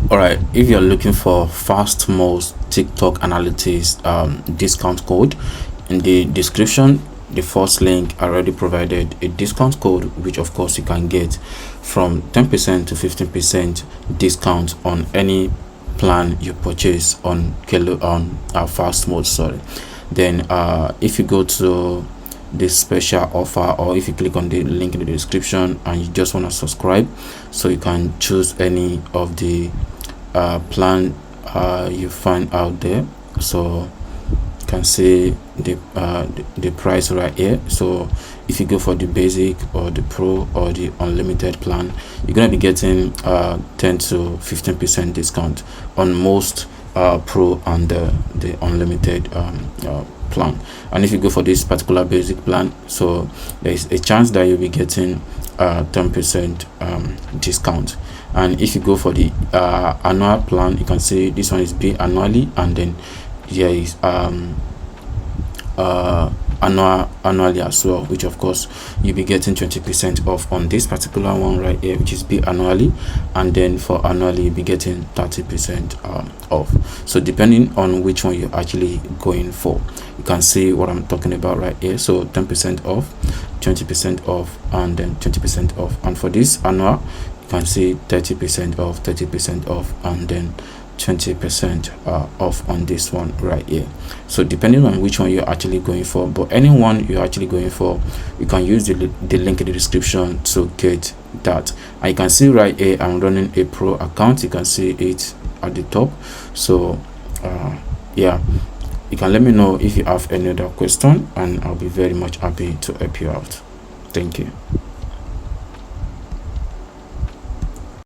All right, if you're looking for Fastmoss TikTok analytics discount code, in the description, the first link I already provided a discount code, which of course you can get from 10% to 15% discount on any plan you purchase on Fastmoss. Sorry. Then if you go to this special offer, or if you click on the link in the description and you just want to subscribe, so you can choose any of the plan you find out there. So you can see the price right here. So if you go for the basic or the pro or the unlimited plan, you're going to be getting 10 to 15% discount on most pro and the unlimited plan. And if you go for this particular basic plan, so there is a chance that you'll be getting 10% discount. And if you go for the annual plan, you can see this one is paid annually, and then there is annually as well, which of course you'll be getting 20% off on this particular one right here, which is paid annually, and then for annually you'll be getting 30% off. So depending on which one you're actually going for, you can see what I'm talking about right here. So 10% off, 20% off, and then 20% off. And for this annual, you can see 30% off, 30% off, and then 20% off on this one right here. So depending on which one you're actually going for, but any one you're actually going for, you can use the link in the description to get that. And you can see right here I'm running a pro account. You can see it at the top. So yeah, you can let me know if you have any other question, and I'll be very much happy to help you out. Thank you.